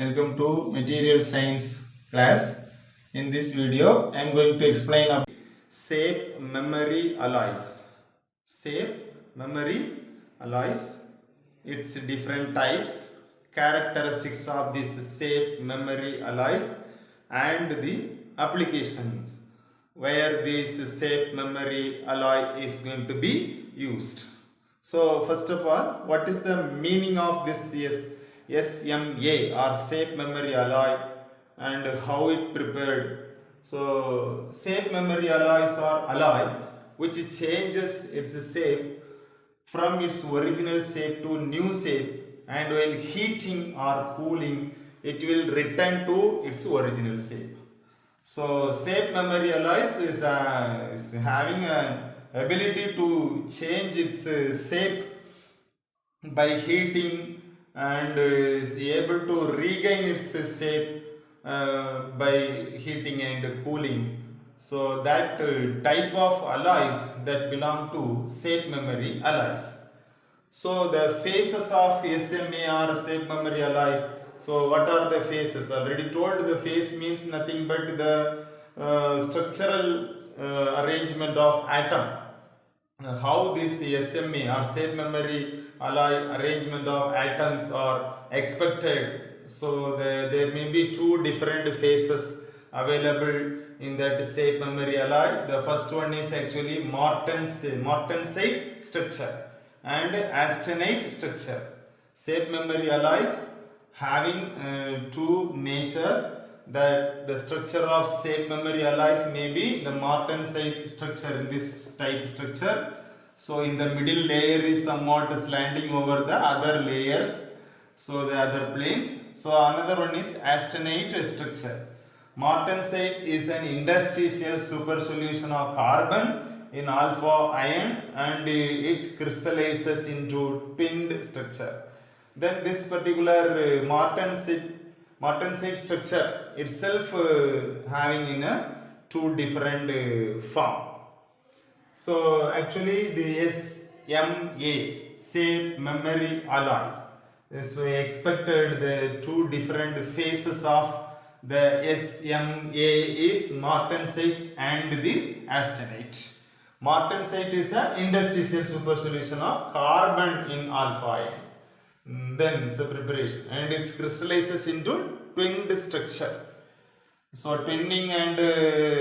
Welcome to Material Science class. In this video, I am going to explain about Shape memory alloys. Shape memory alloys. Its different types, characteristics of this shape memory alloys, and the applications where this shape memory alloy is going to be used. So first of all, what is the meaning of this SMA or shape memory alloy and how it prepared? So shape memory alloys are alloy which changes its shape from its original shape to new shape, and while heating or cooling it will return to its original shape. So shape memory alloys is having an ability to change its shape by heating, and is able to regain its shape by heating and cooling. So that type of alloys that belong to shape memory alloys. So the phases of SMA are shape memory alloys. So what are the phases? Already told, the phase means nothing but the structural arrangement of atom. How this SMA or shape memory alloy arrangement of atoms are expected. So there may be two different phases available in that shape memory alloy. The first one is actually martensite structure and austenite structure. Shape memory alloys having two nature, that the structure of shape memory alloys may be the martensite structure in this type structure. So in the middle layer is somewhat slanting over the other layers, so the other planes. So another one is austenite structure. Martensite is an interstitial super solution of carbon in alpha ion, and it crystallizes into twinned structure. Then this particular martensite structure itself having in a two different form. So actually the SMA, shape memory alloys. So we expected the two different phases of the SMA is martensite and the austenite. Martensite is an interstitial super solution of carbon in alpha ion. Then it's a preparation, and it crystallizes into twinned structure. So twinning and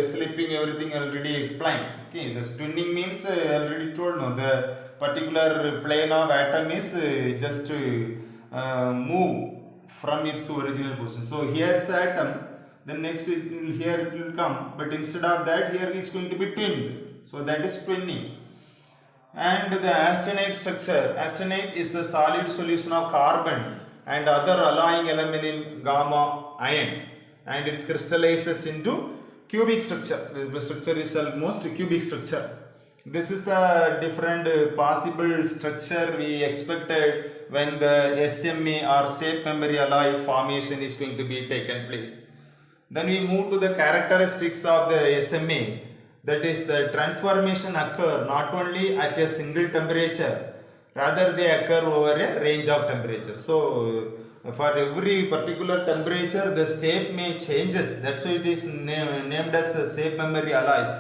slipping, everything already explained. Okay, this twinning means already told, no, the particular plane of atom is just move from its original position. So here it's atom, then next here it will come, but instead of that here it's going to be twinned. So that is twinning. And the austenite structure. Austenite is the solid solution of carbon and other alloying element in gamma ion, and it crystallizes into cubic structure. The structure is almost cubic structure. This is a different possible structure we expected when the SMA or shape memory alloy formation is going to be taken place. Then we move to the characteristics of the SMA. That is, the transformation occur not only at a single temperature, rather they occur over a range of temperature. So for every particular temperature the shape may changes. That's why it is named as a shape memory alloys.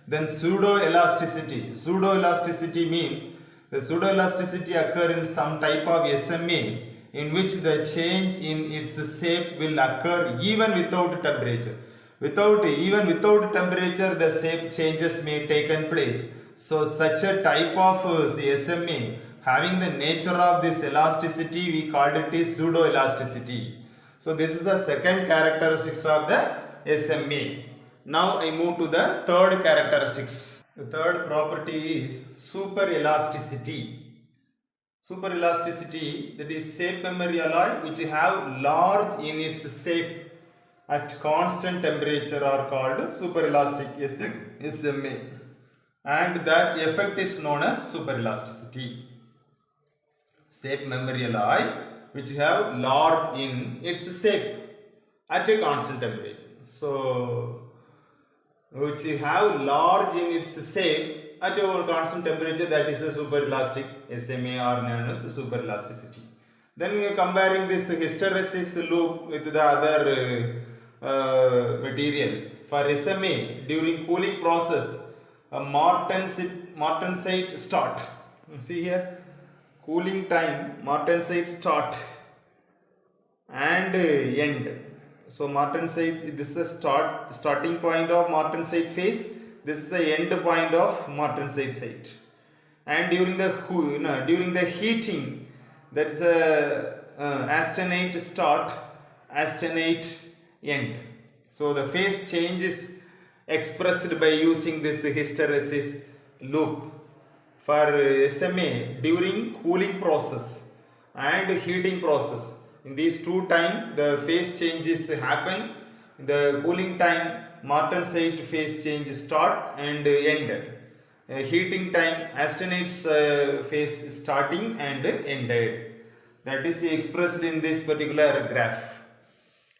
Then pseudo-elasticity. Pseudo-elasticity means the pseudo-elasticity occur in some type of SMA in which the change in its shape will occur even without temperature. Even without temperature, the shape changes may taken place. So such a type of SMA having the nature of this elasticity, we called it is pseudo-elasticity. So this is the second characteristics of the SMA. Now I move to the third characteristics. The third property is super-elasticity. Super-elasticity, that is shape memory alloy which have large in its shape at constant temperature are called superelastic SMA, and that effect is known as superelasticity. Shape memory alloy which have large in its shape at a constant temperature. So which have large in its shape at a constant temperature, that is a superelastic SMA or known as superelasticity. Then we are comparing this hysteresis loop with the other materials. For SMA, during cooling process, a martensite start. You see here, cooling time, martensite start and end. So martensite, this is a starting point of martensite phase. This is the end point of martensite site. And during the heating, that's a austenite start, austenite end. So the phase change is expressed by using this hysteresis loop. For SMA, during cooling process and heating process, in these two times the phase changes happen. In the cooling time, martensite phase change start and ended. Heating time, austenite's phase starting and ended. That is expressed in this particular graph.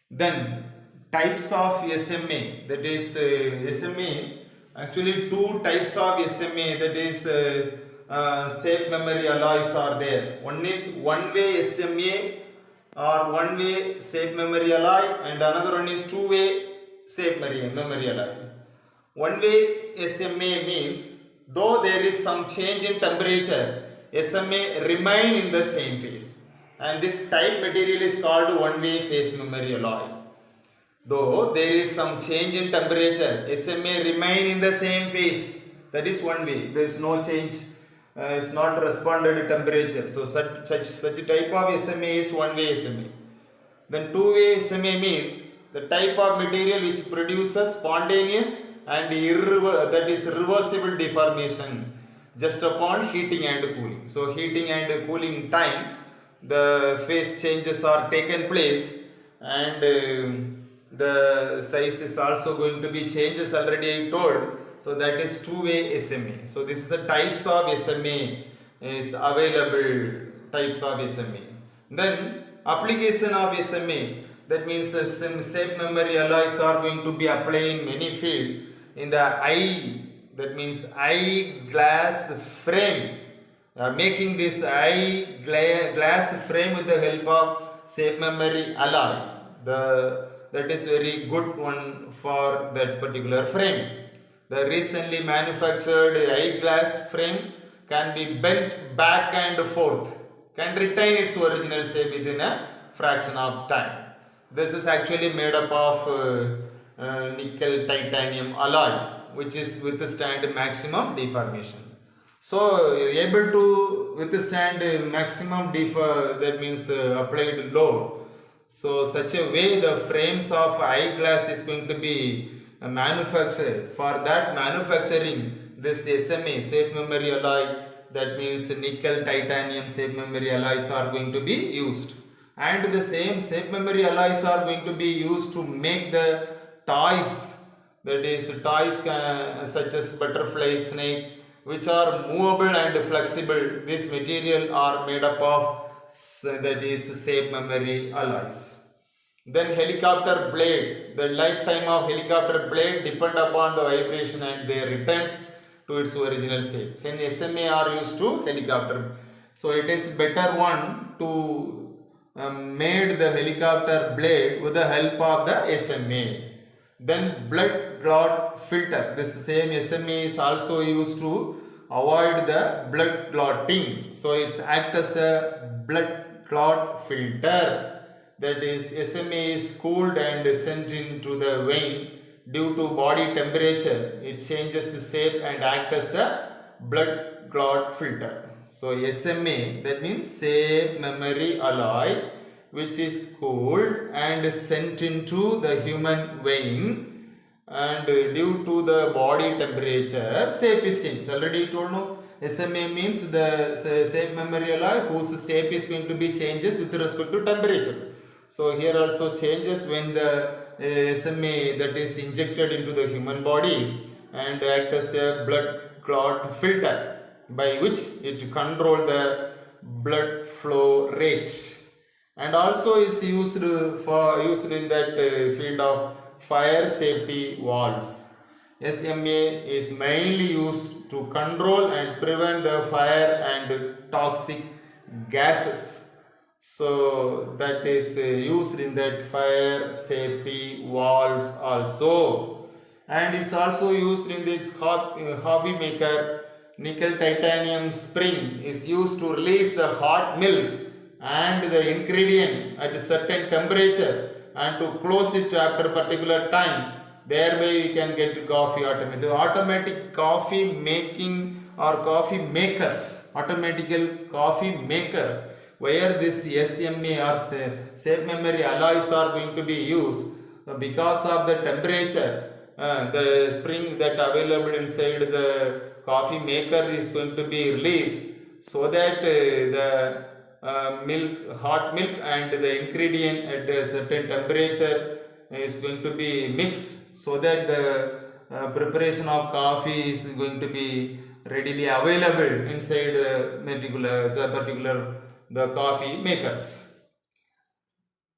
Then types of SMA, that is SMA, actually two types of SMA, that is shape memory alloys are there. One is one-way SMA or one-way shape memory alloy, and another one is two-way shape memory alloy. One-way SMA means though there is some change in temperature, SMA remain in the same phase, and this type material is called one-way phase memory alloy. Though there is some change in temperature, SMA remain in the same phase. That is one way. There is no change. It's not responded to temperature. So such type of SMA is one-way SMA. Then two-way SMA means the type of material which produces spontaneous and that is reversible deformation just upon heating and cooling. So heating and cooling time, the phase changes are taken place, and the size is also going to be changes, already I told. So that is two-way SMA. So this is the types of SMA is available, types of SMA. Then application of SMA, that means shape memory alloys are going to be applied in many fields. In the eye, that means eyeglass frame, making this eyeglass frame with the help of shape memory alloy. That is very good one for that particular frame. The recently manufactured eyeglass frame can be bent back and forth, can retain its original shape within a fraction of time. This is actually made up of nickel titanium alloy, which is withstand maximum deformation. So able to withstand maximum that means applied load. So such a way the frames of eyeglass is going to be manufactured. For that manufacturing, this SMA, shape memory alloy, that means nickel titanium shape memory alloys are going to be used. And the same shape memory alloys are going to be used to make the toys, that is toys such as butterfly, snake, which are movable and flexible. This material are made up of, that is shape memory alloys. Then helicopter blade, the lifetime of helicopter blade depend upon the vibration and their returns to its original shape. Hence SMA are used to helicopter. So it is better one to made the helicopter blade with the help of the SMA. Then blood clot filter, this same SMA is also used to avoid the blood clotting. So it's act as a blood clot filter. That is, SMA is cooled and sent into the vein due to body temperature. It changes its shape and acts as a blood clot filter. So SMA, that means shape memory alloy, which is cooled and sent into the human vein, and due to the body temperature, shape is changed. Already told no. SMA means the shape memory alloy whose shape is going to be changes with respect to temperature. So here also changes when the SMA that is injected into the human body and act as a blood clot filter, by which it control the blood flow rate, and also is used in that field of fire safety valves. SMA is mainly used to control and prevent the fire and toxic gases. So that is used in that fire safety valves also, and it's also used in this coffee maker. Nickel titanium spring is used to release the hot milk and the ingredient at a certain temperature and to close it after a particular time. Thereby we can get coffee automatic. The automatic coffee making or coffee makers, automatical coffee makers, where this SMA or safe memory alloys are going to be used because of the temperature. The spring that available inside the coffee maker is going to be released, so that the hot milk and the ingredient at a certain temperature is going to be mixed, so that the preparation of coffee is going to be readily available inside the coffee makers.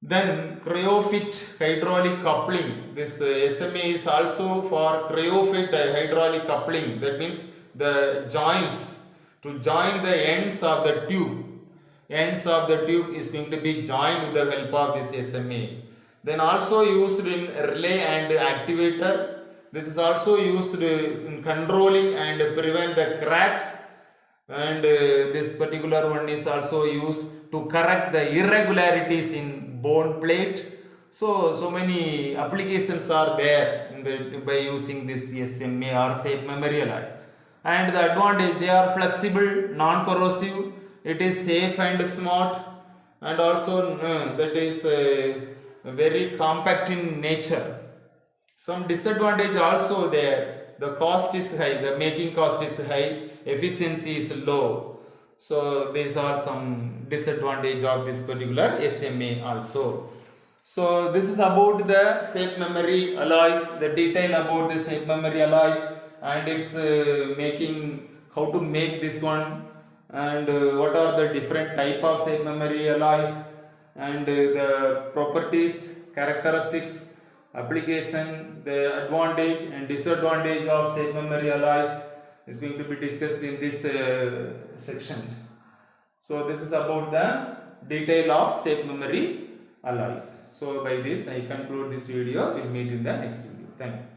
Then cryofit hydraulic coupling. This SMA is also for cryofit hydraulic coupling. That means the joints, to join the ends of the tube. Ends of the tube is going to be joined with the help of this SMA. Then also used in relay and activator. This is also used in controlling and prevent the cracks, and this particular one is also used to correct the irregularities in bone plate. So many applications are there by using this SMA or safe memory alloy. And the advantage, they are flexible, non-corrosive, it is safe and smart, and also that is very compact in nature. Some disadvantage also there. The cost is high, the making cost is high, efficiency is low. So these are some disadvantage of this particular SMA also. So this is about the safe memory alloys, the detail about the safe memory alloys, and its making, how to make this one, and what are the different type of safe memory alloys, and the properties, characteristics, application, the advantage and disadvantage of safe memory alloys is going to be discussed in this section. So this is about the detail of safe memory alloys. So by this I conclude this video. We'll meet in the next video. Thank you.